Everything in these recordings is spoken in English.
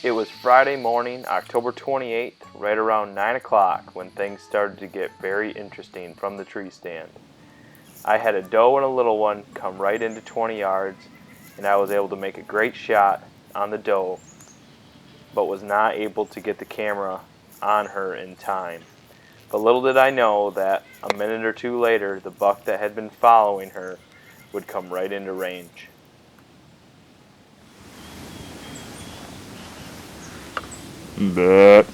It was Friday morning, October 28th, right around 9 o'clock, when things started to get very interesting from the tree stand. I had a doe and a little one come right into 20 yards, and I was able to make a great shot on the doe, but was not able to get the camera on her in time. But little did I know that a minute or two later, the buck that had been following her would come right into range. Bet.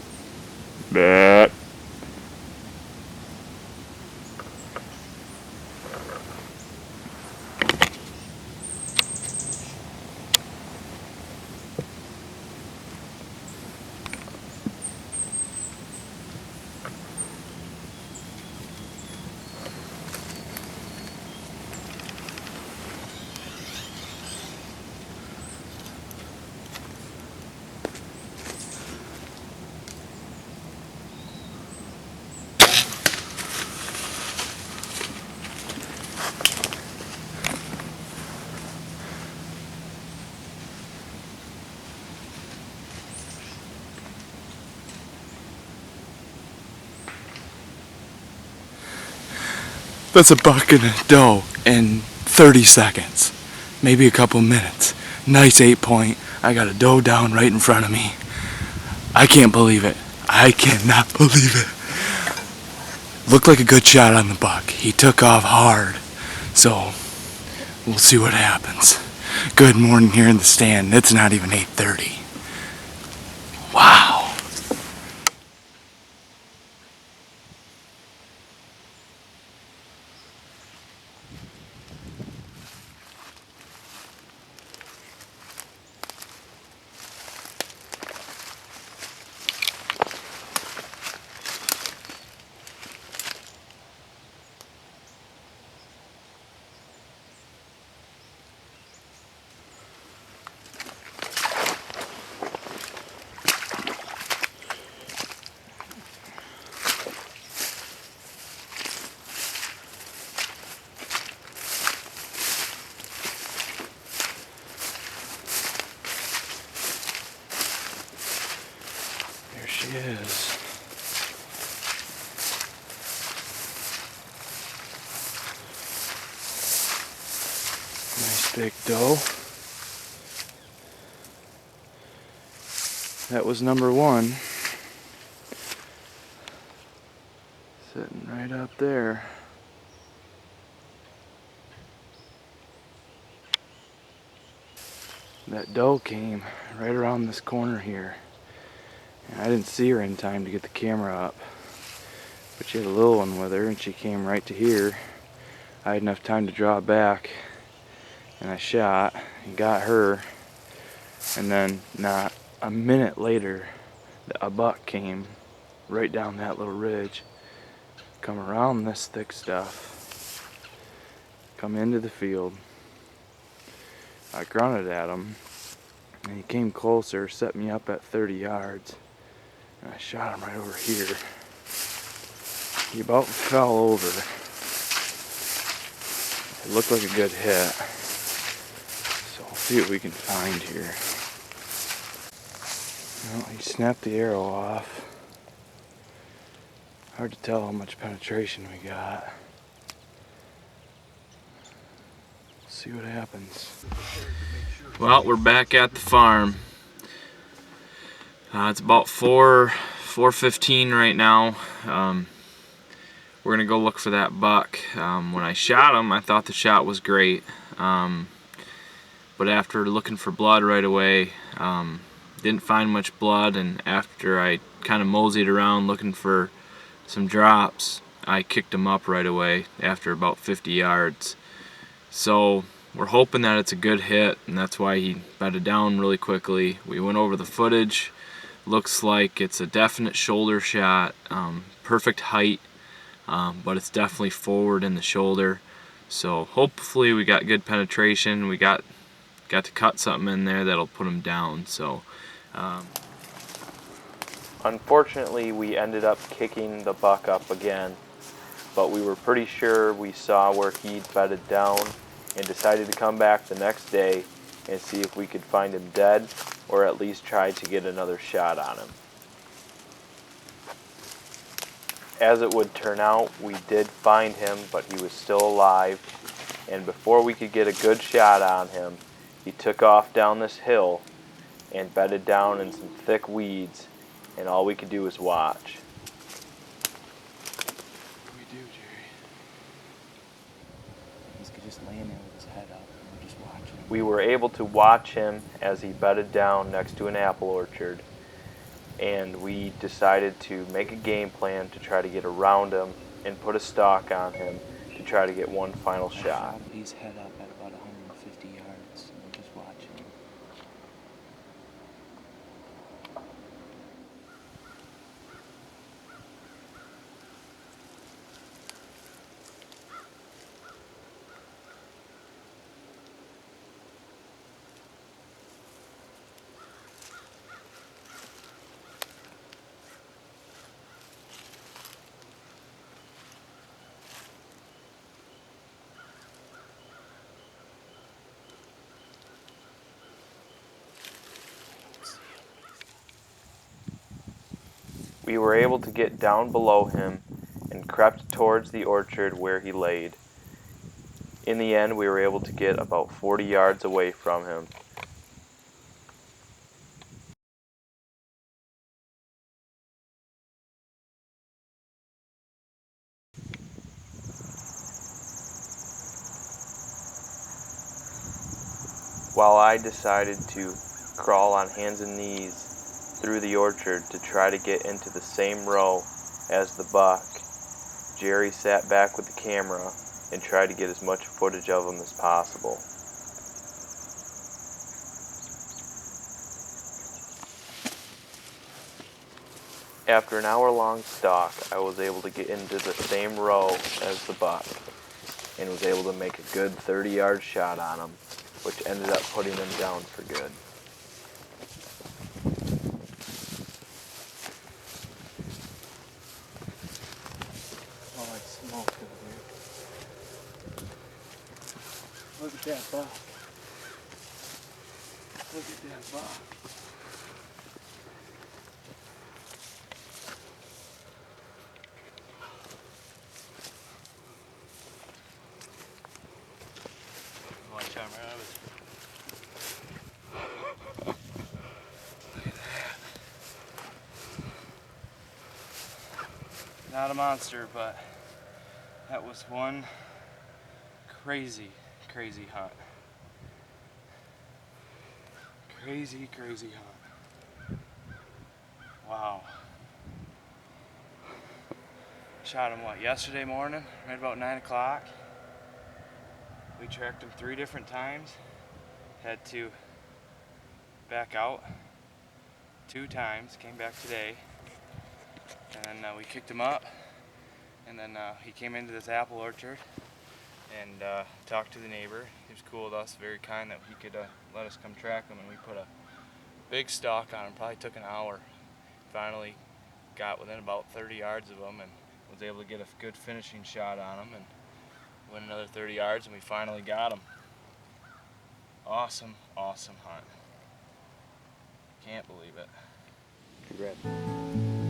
Bet. That's a buck and a doe in 30 seconds. Maybe a couple minutes. Nice 8-point. I got a doe down right in front of me. I can't believe it. I cannot believe it. Looked like a good shot on the buck. He took off hard. So, we'll see what happens. Good morning here in the stand. It's not even 8:30. Wow. There she is. Nice big doe. That was number one. Sitting right up there. That doe came right around this corner here. And I didn't see her in time to get the camera up. But she had a little one with her and she came right to here. I had enough time to draw back and I shot and got her. And then not a minute later, a buck came right down that little ridge, come around this thick stuff, come into the field. I grunted at him and he came closer, set me up at 30 yards, and I shot him right over here. He about fell over. It looked like a good hit. So we'll see what we can find here. Well, he snapped the arrow off. Hard to tell how much penetration we got. See what happens. Well, we're back at the farm. It's about 4:15 right now. We're gonna go look for that buck. When I shot him, I thought the shot was great, but after looking for blood right away, didn't find much blood, and after I kind of moseyed around looking for some drops, I kicked him up right away after about 50 yards. So we're hoping that it's a good hit, and that's why he bedded down really quickly. We went over the footage. Looks like it's a definite shoulder shot, perfect height, but it's definitely forward in the shoulder. So hopefully we got good penetration. We got to cut something in there that'll put him down. So Unfortunately, we ended up kicking the buck up again, but we were pretty sure we saw where he'd bedded down and decided to come back the next day and see if we could find him dead or at least try to get another shot on him. As it would turn out, we did find him, but he was still alive, and before we could get a good shot on him, he took off down this hill and bedded down in some thick weeds, and all we could do was watch. What do we do, Jerry? He's just laying there with his head up, and we're just watching him. We were able to watch him as he bedded down next to an apple orchard, and we decided to make a game plan to try to get around him and put a stalk on him to try to get one final shot. He's head up at about 150 yards, and we're just watching him. We were able to get down below him and crept towards the orchard where he laid. In the end, we were able to get about 40 yards away from him. While I decided to crawl on hands and knees through the orchard to try to get into the same row as the buck, Jerry sat back with the camera and tried to get as much footage of him as possible. After an hour-long stalk, I was able to get into the same row as the buck and was able to make a good 30-yard shot on him, which ended up putting him down for good. Oh, like smoke over there. Look at that buck. Look at that buck. Watch out, man. Look at that. Not a monster, but that was one crazy, crazy hunt. Crazy, crazy hunt. Wow. Shot him, yesterday morning, right about 9 o'clock. We tracked him 3 different times. Had to back out 2 times, came back today. And then we kicked him up. And then he came into this apple orchard and talked to the neighbor. He was cool with us, very kind that he could let us come track him, and we put a big stalk on him. Probably took an hour. Finally got within about 30 yards of him and was able to get a good finishing shot on him and went another 30 yards, and we finally got him. Awesome, awesome hunt. Can't believe it. Congrats.